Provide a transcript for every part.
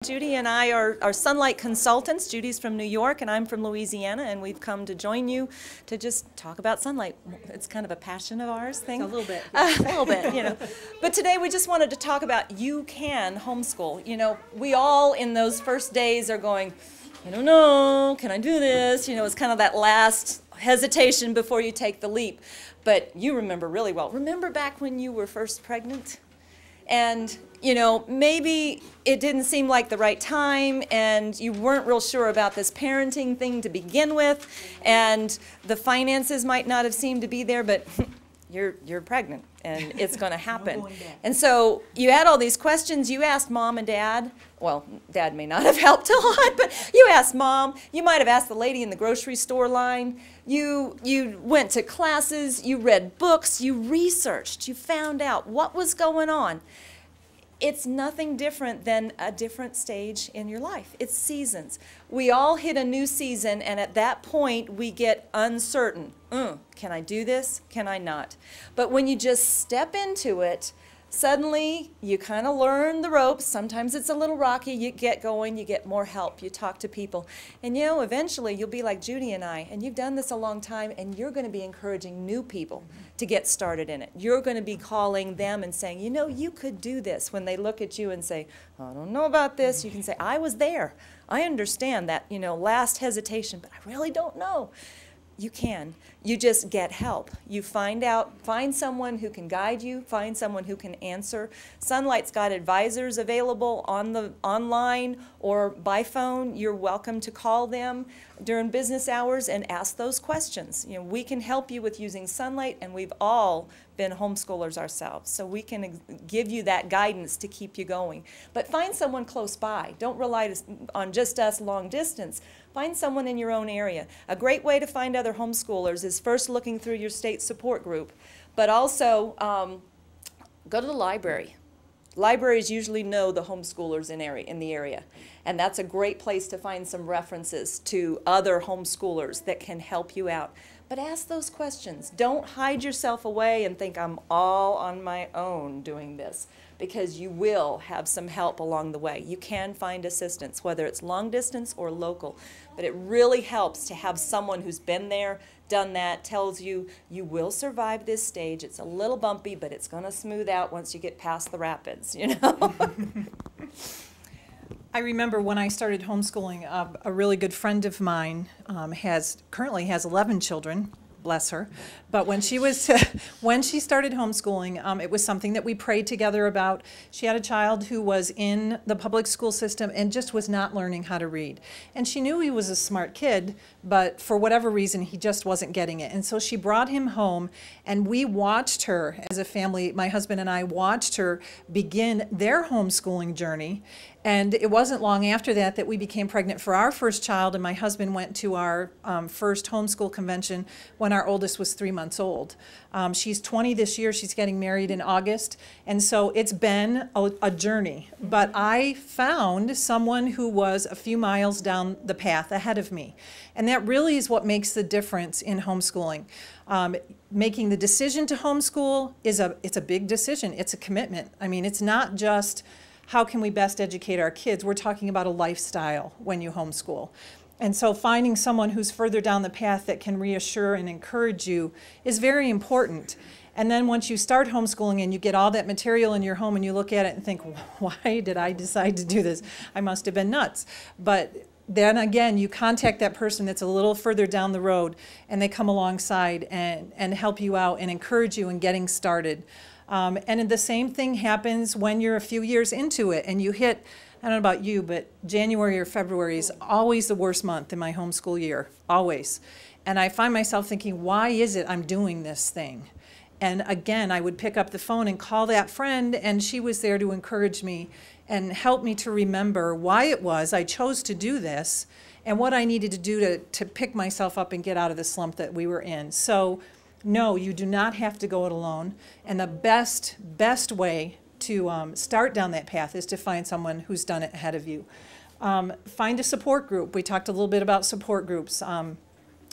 Judy and I are Sonlight consultants. Judy's from New York and I'm from Louisiana, and we've come to join you to just talk about Sonlight. It's kind of a passion of ours thing. A little bit. A little bit, you know. But today we just wanted to talk about you can homeschool. You know, we all in those first days are going, I don't know, can I do this? You know, it's kind of that last hesitation before you take the leap. But you remember really well. Remember back when you were first pregnant? And, you know, maybe it didn't seem like the right time and you weren't real sure about this parenting thing to begin with, and the finances might not have seemed to be there, but you're pregnant and it's going to happen. And so you had all these questions. You asked mom and dad. Well, dad may not have helped a lot, but you asked mom. You might have asked the lady in the grocery store line. You went to classes. You read books. You researched. You found out what was going on. It's nothing different than a different stage in your life. It's seasons. We all hit a new season, and at that point, we get uncertain. Can I do this? Can I not? But when you just step into it, suddenly you kind of learn the ropes. Sometimes it's a little rocky. You get going. You get more help. You talk to people. And, you know, eventually you'll be like Judy and I, and you've done this a long time, and you're going to be encouraging new people to get started in it. You're going to be calling them and saying, you know, you could do this. When they look at you and say, I don't know about this, you can say, I was there. I understand that, you know, last hesitation, but I really don't know. You can. You just get help. You find someone who can guide you, find someone who can answer. Sonlight's got advisors available online or by phone. You're welcome to call them during business hours and ask those questions. You know, we can help you with using Sonlight, and we've all been homeschoolers ourselves, so we can give you that guidance to keep you going. But find someone close by. Don't rely on just us long distance. Find someone in your own area. A great way to find other homeschoolers is first looking through your state support group, but also go to the library. Libraries usually know the homeschoolers in the area, and that's a great place to find some references to other homeschoolers that can help you out. But ask those questions. Don't hide yourself away and think I'm all on my own doing this, because you will have some help along the way. You can find assistance, whether it's long distance or local. But it really helps to have someone who's been there, done that, tells you you will survive this stage. It's a little bumpy, but it's going to smooth out once you get past the rapids, you know? I remember when I started homeschooling, a really good friend of mine currently has 11 children, bless her. But when she started homeschooling, it was something that we prayed together about. She had a child who was in the public school system and just was not learning how to read. And she knew he was a smart kid, but for whatever reason, he just wasn't getting it. And so she brought him home, and we watched her as a family. My husband and I watched her begin their homeschooling journey. And it wasn't long after that that we became pregnant for our first child, and my husband went to our first homeschool convention when our oldest was 3 months old. She's 20 this year. She's getting married in August. And so it's been a journey. But I found someone who was a few miles down the path ahead of me. And that really is what makes the difference in homeschooling. Making the decision to homeschool it's a big decision. It's a commitment. I mean, it's not just how can we best educate our kids. We're talking about a lifestyle when you homeschool. And so finding someone who's further down the path that can reassure and encourage you is very important. And then once you start homeschooling and you get all that material in your home and you look at it and think, why did I decide to do this? I must have been nuts. But then again, you contact that person that's a little further down the road, and they come alongside and help you out and encourage you in getting started. And the same thing happens when you're a few years into it and you hit, I don't know about you, but January or February is always the worst month in my homeschool year, always. And I find myself thinking, why is it I'm doing this thing? And again, I would pick up the phone and call that friend, and she was there to encourage me and help me to remember why it was I chose to do this and what I needed to do to pick myself up and get out of the slump that we were in. So no, you do not have to go it alone. And the best way to start down that path is to find someone who's done it ahead of you. Find a support group. We talked a little bit about support groups.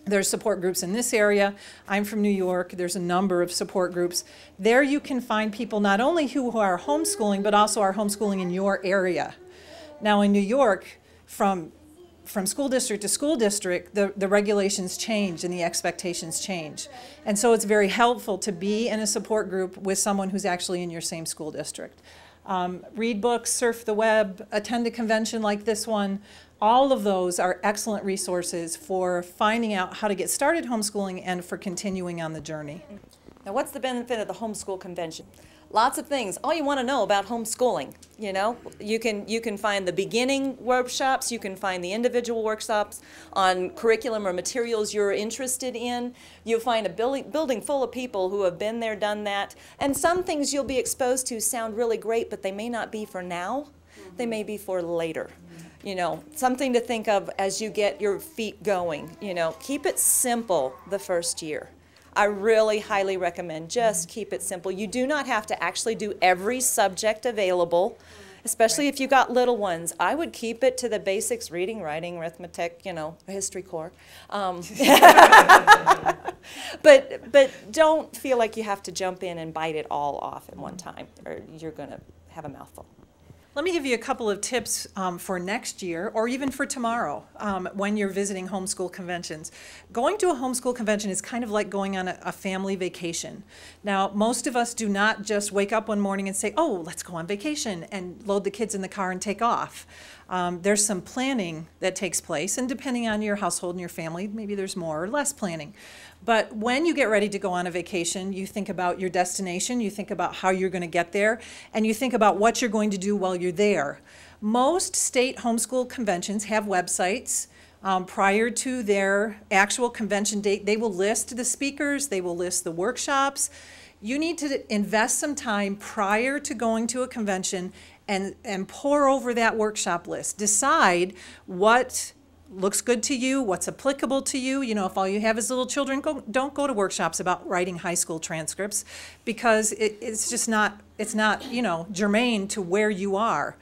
There's support groups in this area. I'm from New York. There's a number of support groups. There you can find people not only who are homeschooling, but also are homeschooling in your area. Now in New York, from school district to school district, the regulations change and the expectations change. And so it's very helpful to be in a support group with someone who's actually in your same school district. Read books, surf the web, attend a convention like this one. All of those are excellent resources for finding out how to get started homeschooling and for continuing on the journey. Now, what's the benefit of the homeschool convention? Lots of things. All you want to know about homeschooling, you know, you can find the beginning workshops, you can find the individual workshops on curriculum or materials you're interested in. You'll find a building full of people who have been there, done that, and some things you'll be exposed to sound really great, but they may not be for now. They may be for later. You know, something to think of as you get your feet going. You know, keep it simple the first year. I really highly recommend just keep it simple. You do not have to actually do every subject available, especially if you got little ones. I would keep it to the basics: reading, writing, arithmetic, you know, history core. But don't feel like you have to jump in and bite it all off at one time, or you're going to have a mouthful. Let me give you a couple of tips for next year or even for tomorrow when you're visiting homeschool conventions. Going to a homeschool convention is kind of like going on a family vacation. Now, most of us do not just wake up one morning and say, oh, let's go on vacation and load the kids in the car and take off. There's some planning that takes place, and depending on your household and your family, maybe there's more or less planning. But when you get ready to go on a vacation, you think about your destination, you think about how you're going to get there, and you think about what you're going to do while you're there. Most state homeschool conventions have websites. Prior to their actual convention date, they will list the speakers, they will list the workshops. You need to invest some time prior to going to a convention and pore over that workshop list. Decide what looks good to you, what's applicable to you. You know, if all you have is little children, don't go to workshops about writing high school transcripts, because it's just not, you know, germane to where you are.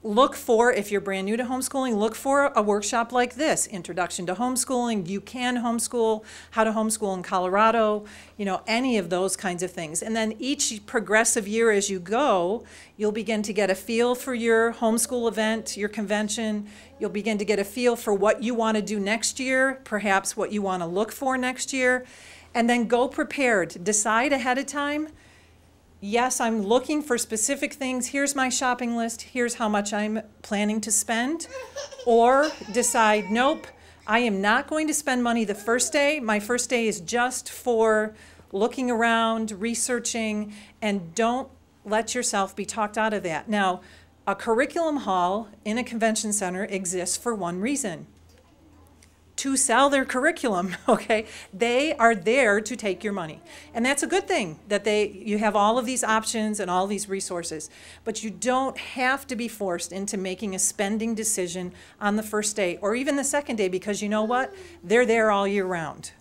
Look for, if you're brand new to homeschooling, look for a workshop like this: Introduction to Homeschooling, You Can Homeschool, How to Homeschool in Colorado, you know, any of those kinds of things. And then each progressive year as you go, you'll begin to get a feel for your homeschool event, your convention. You'll begin to get a feel for what you want to do next year, perhaps what you want to look for next year, and then go prepared. Decide ahead of time. Yes, I'm looking for specific things. Here's my shopping list. Here's how much I'm planning to spend. Or decide, nope, I am not going to spend money the first day. My first day is just for looking around, researching, and don't let yourself be talked out of that. Now, a curriculum hall in a convention center exists for one reason: to sell their curriculum, okay? They are there to take your money. And that's a good thing, that you have all of these options and all these resources. But you don't have to be forced into making a spending decision on the first day or even the second day, because you know what? They're there all year round.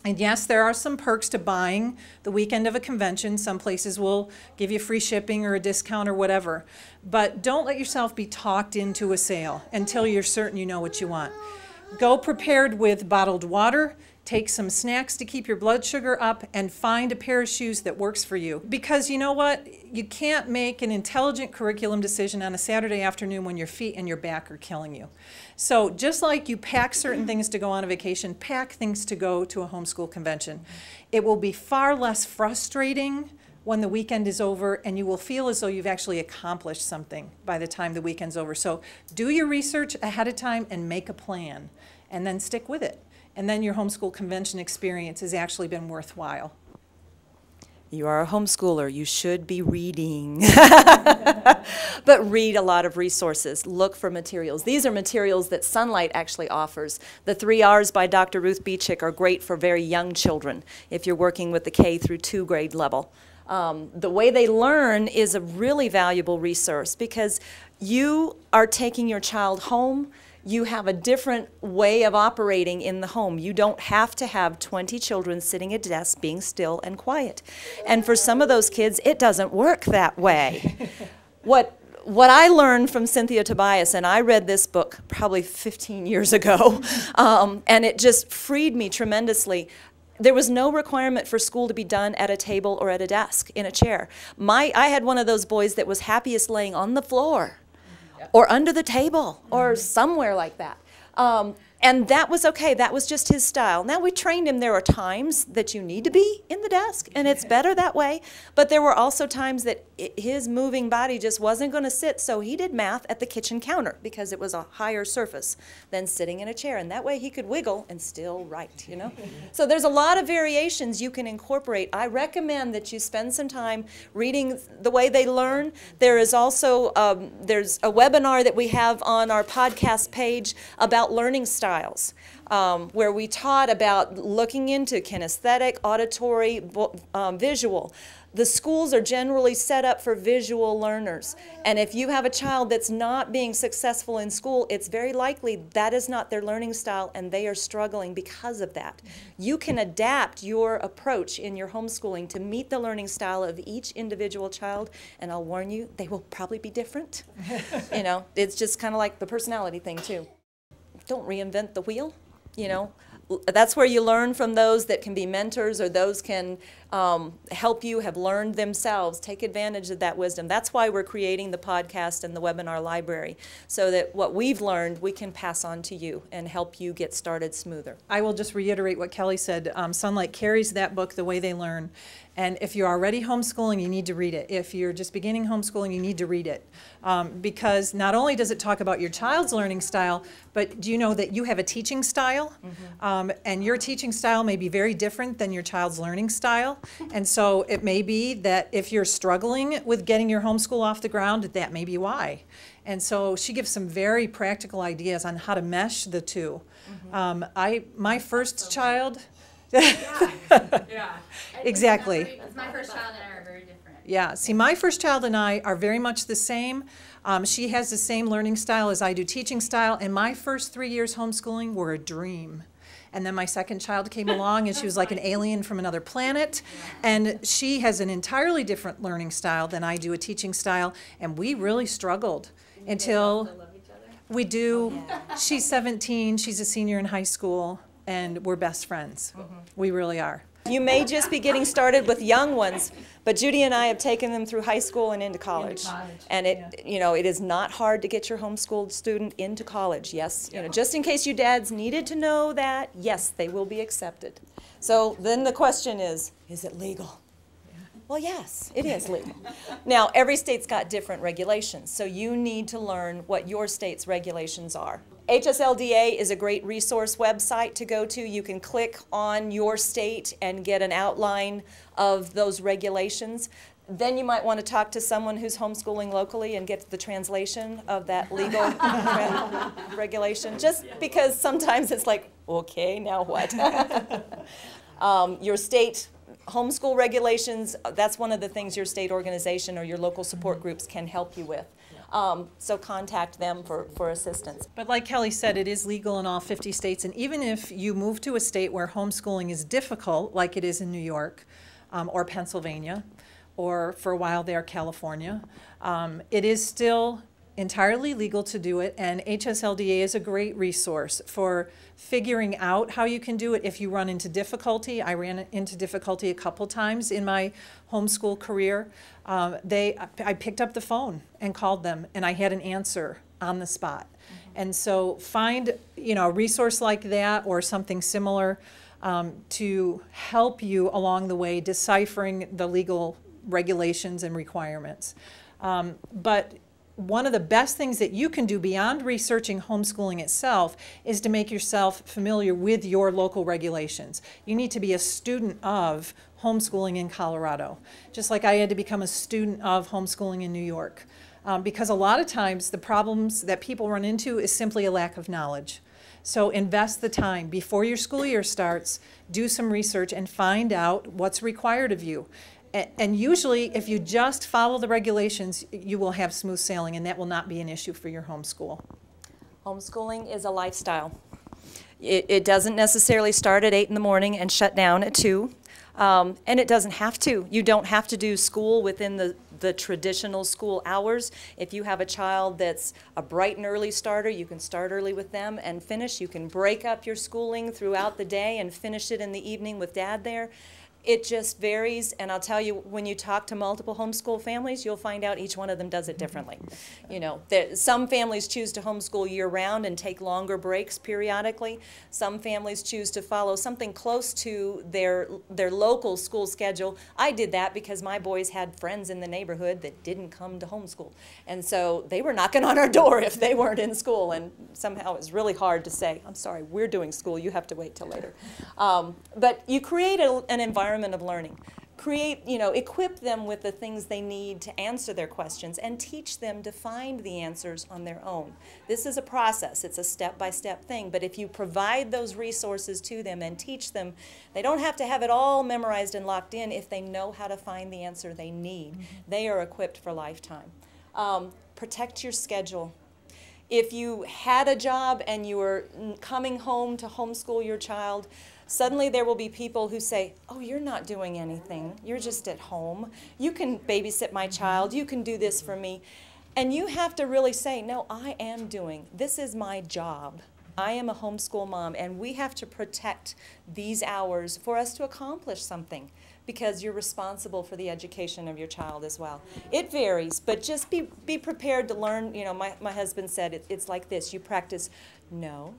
And yes, there are some perks to buying the weekend of a convention. Some places will give you free shipping or a discount or whatever. But don't let yourself be talked into a sale until you're certain you know what you want. Go prepared with bottled water, take some snacks to keep your blood sugar up, and find a pair of shoes that works for you. Because you know what? You can't make an intelligent curriculum decision on a Saturday afternoon when your feet and your back are killing you. So just like you pack certain things to go on a vacation, pack things to go to a homeschool convention. It will be far less frustrating when the weekend is over, and you will feel as though you've actually accomplished something by the time the weekend's over. So do your research ahead of time and make a plan, and then stick with it. And then your homeschool convention experience has actually been worthwhile. You are a homeschooler. You should be reading. But read a lot of resources. Look for materials. These are materials that Sonlight actually offers. The 3 R's by Dr. Ruth Beachick are great for very young children if you're working with the K through 2 grade level. The way they learn is a really valuable resource, because you are taking your child home. You have a different way of operating in the home. You don't have to have 20 children sitting at a desk being still and quiet. And for some of those kids, it doesn't work that way. What I learned from Cynthia Tobias, and I read this book probably 15 years ago, and it just freed me tremendously. There was no requirement for school to be done at a table or at a desk in a chair. I had one of those boys that was happiest laying on the floor or under the table or somewhere like that. And that was okay. That was just his style. Now, we trained him there are times that you need to be in the desk, and it's better that way. But there were also times that his moving body just wasn't going to sit, so he did math at the kitchen counter because it was a higher surface than sitting in a chair. And that way he could wiggle and still write, you know? So there's a lot of variations you can incorporate. I recommend that you spend some time reading the way they learn. There is also, there's a webinar that we have on our podcast page about learning styles. Where we taught about looking into kinesthetic, auditory, visual. The schools are generally set up for visual learners. And if you have a child that's not being successful in school, it's very likely that is not their learning style and they are struggling because of that. You can adapt your approach in your homeschooling to meet the learning style of each individual child, and I'll warn you, they will probably be different. You know, it's just kind of like the personality thing too. Don't reinvent the wheel, you know. That's where you learn from those that can be mentors or those can help you have learned themselves. Take advantage of that wisdom. That's why we're creating the podcast and the webinar library, so that what we've learned we can pass on to you and help you get started smoother. I will just reiterate what Kelly said. Sonlight carries that book, The Way They Learn. And if you're already homeschooling, you need to read it. If you're just beginning homeschooling, you need to read it. Because not only does it talk about your child's learning style, but do you know that you have a teaching style? And your teaching style may be very different than your child's learning style. And so it may be that if you're struggling with getting your homeschool off the ground, that may be why. And so she gives some very practical ideas on how to mesh the two. My first child... Yeah. Exactly. It's my first child and I are very different. Yeah. See, my first child and I are very much the same. She has the same learning style as I do, teaching style, and my first 3 years homeschooling were a dream. And then my second child came along and she was like an alien from another planet. And she has an entirely different learning style than I do, a teaching style, and we really struggled until we do. She's 17, she's a senior in high school, and we're best friends. We really are. You may just be getting started with young ones, but Judy and I have taken them through high school and into college. And it is not hard to get your homeschooled student into college. Yes, just in case you dads needed to know that, yes, they will be accepted. So then the question is it legal? Well, yes, it is legal. Now, every state's got different regulations, so you need to learn what your state's regulations are. HSLDA is a great resource website to go to. You can click on your state and get an outline of those regulations. Then you might want to talk to someone who's homeschooling locally and get the translation of that legal regulation, just because sometimes it's like, okay, now what? Your state homeschool regulations, that's one of the things your state organization or your local support groups can help you with. So contact them for assistance. But like Kelly said, it is legal in all 50 states, and even if you move to a state where homeschooling is difficult, like it is in New York or Pennsylvania, or for a while there, California, it is still entirely legal to do it, and HSLDA is a great resource for figuring out how you can do it if you run into difficulty. I ran into difficulty a couple times in my homeschool career. I picked up the phone and called them, and I had an answer on the spot. And so find a resource like that or something similar to help you along the way deciphering the legal regulations and requirements. But one of the best things that you can do beyond researching homeschooling itself is to make yourself familiar with your local regulations. You need to be a student of homeschooling in Colorado, just like I had to become a student of homeschooling in New York. Because a lot of times the problems that people run into is simply a lack of knowledge. So invest the time before your school year starts, do some research and find out what's required of you. And usually, if you just follow the regulations, you will have smooth sailing, and that will not be an issue for your homeschool. Homeschooling is a lifestyle. It doesn't necessarily start at 8 in the morning and shut down at 2, and it doesn't have to. You don't have to do school within the traditional school hours. If you have a child that's a bright and early starter, you can start early with them and finish. You can break up your schooling throughout the day and finish it in the evening with dad there. It just varies, and I'll tell you, when you talk to multiple homeschool families, you'll find out each one of them does it differently. You know, some families choose to homeschool year-round and take longer breaks periodically. Some families choose to follow something close to their local school schedule. I did that because my boys had friends in the neighborhood that didn't come to homeschool, and so they were knocking on our door if they weren't in school, and somehow it was really hard to say, I'm sorry, we're doing school, you have to wait till later. But you create an environment of learning. Equip them with the things they need to answer their questions and teach them to find the answers on their own. This is a process. It's a step-by-step thing, but if you provide those resources to them and teach them, they don't have to have it all memorized and locked in. If they know how to find the answer they need, they are equipped for lifetime. Protect your schedule. If you had a job and you were coming home to homeschool your child, suddenly there will be people who say, oh, you're not doing anything. You're just at home. You can babysit my child. You can do this for me. And you have to really say, no, I am doing. This is my job. I am a homeschool mom, and we have to protect these hours for us to accomplish something, because you're responsible for the education of your child as well. It varies, but just be prepared to learn. You know, my husband said it's like this. You practice, no,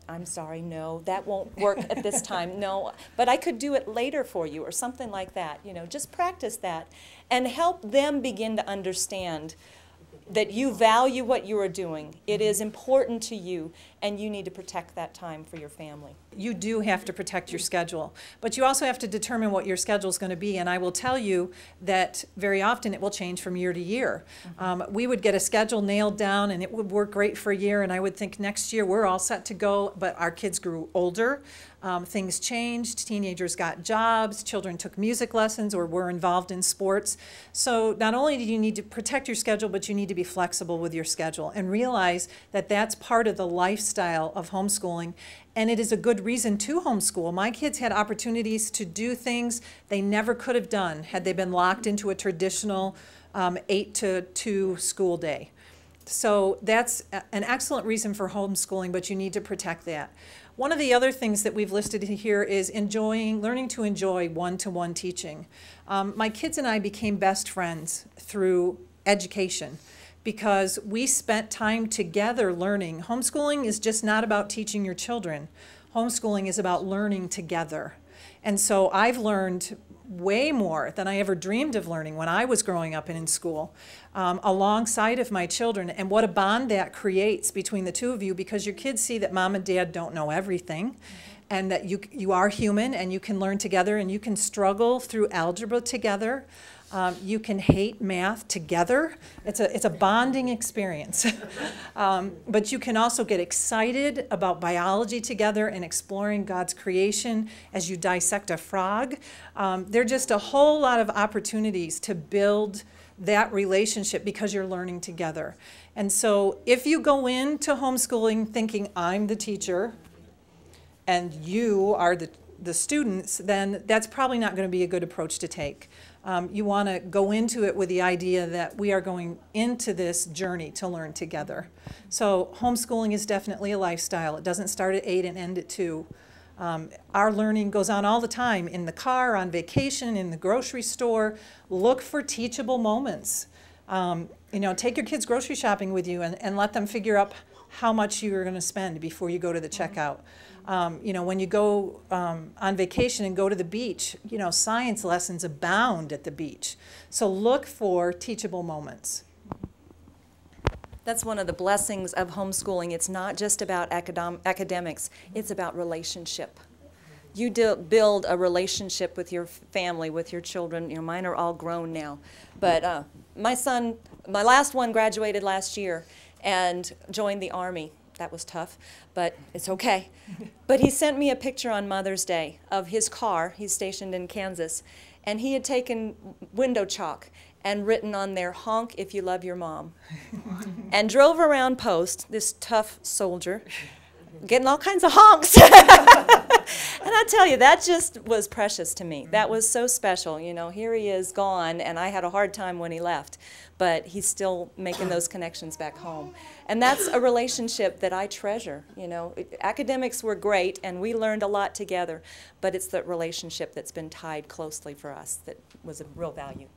I'm sorry, no, that won't work at this time, no, but I could do it later for you, or something like that. You know, just practice that and help them begin to understand that you value what you are doing. It is important to you, and you need to protect that time for your family. You do have to protect your schedule, but you also have to determine what your schedule is going to be, and I will tell you that very often it will change from year to year. We would get a schedule nailed down, and it would work great for a year, and I would think next year we're all set to go, but our kids grew older. Things changed, teenagers got jobs, children took music lessons or were involved in sports. So not only do you need to protect your schedule, but you need to be flexible with your schedule and realize that that's part of the lifestyle of homeschooling, and it is a good reason to homeschool. My kids had opportunities to do things they never could have done had they been locked into a traditional 8 to 2 school day. So that's an excellent reason for homeschooling, but you need to protect that. One of the other things that we've listed here is learning to enjoy one-to-one teaching. My kids and I became best friends through education because we spent time together learning. Homeschooling is just not about teaching your children. Homeschooling is about learning together. And so I've learned way more than I ever dreamed of learning when I was growing up and in school, alongside of my children, and what a bond that creates between the two of you, because your kids see that mom and dad don't know everything, and that you are human and you can learn together, and you can struggle through algebra together. You can hate math together. It's a bonding experience. But you can also get excited about biology together and exploring God's creation as you dissect a frog. There are just a whole lot of opportunities to build that relationship because you're learning together. And so if you go into homeschooling thinking I'm the teacher and you are the students, then that's probably not going to be a good approach to take. You want to go into it with the idea that we are going into this journey to learn together. So homeschooling is definitely a lifestyle. It doesn't start at 8 and end at 2. Our learning goes on all the time, in the car, on vacation, in the grocery store. Look for teachable moments. Take your kids grocery shopping with you and let them figure out how much you're going to spend before you go to the checkout. When you go on vacation and go to the beach, science lessons abound at the beach. So look for teachable moments. That's one of the blessings of homeschooling. It's not just about academics, it's about relationship. You build a relationship with your family, with your children. Mine are all grown now. But my last one graduated last year and joined the Army. That was tough, but it's okay. But he sent me a picture on Mother's Day of his car. He's stationed in Kansas. And he had taken window chalk and written on there, "Honk if you love your mom." And drove around post, this tough soldier, getting all kinds of honks. And I tell you, that just was precious to me. That was so special. You know, here he is gone, and I had a hard time when he left, but he's still making those connections back home. And that's a relationship that I treasure. You know, academics were great, and we learned a lot together, but it's that relationship that's been tied closely for us that was a real value.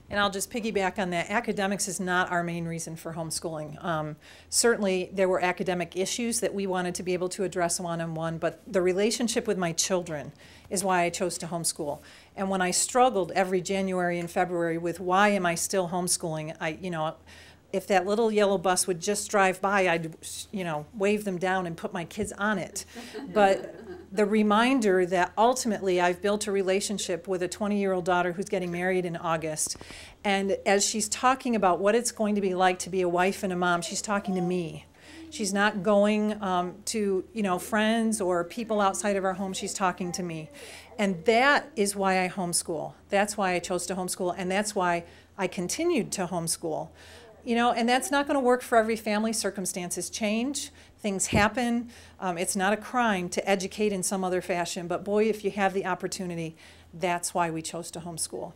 And I'll just piggyback on that. Academics is not our main reason for homeschooling. Certainly, there were academic issues that we wanted to be able to address one-on-one, but the relationship with my children is why I chose to homeschool. And when I struggled every January and February with why am I still homeschooling, if that little yellow bus would just drive by, I'd, wave them down and put my kids on it. But the reminder that ultimately I've built a relationship with a 20-year-old daughter who's getting married in August. And as she's talking about what it's going to be like to be a wife and a mom, she's talking to me. She's not going to, friends or people outside of our home. She's talking to me. And that is why I homeschool. That's why I chose to homeschool, and that's why I continued to homeschool. And that's not going to work for every family. Circumstances change. Things happen. It's not a crime to educate in some other fashion, but boy, if you have the opportunity, that's why we chose to homeschool.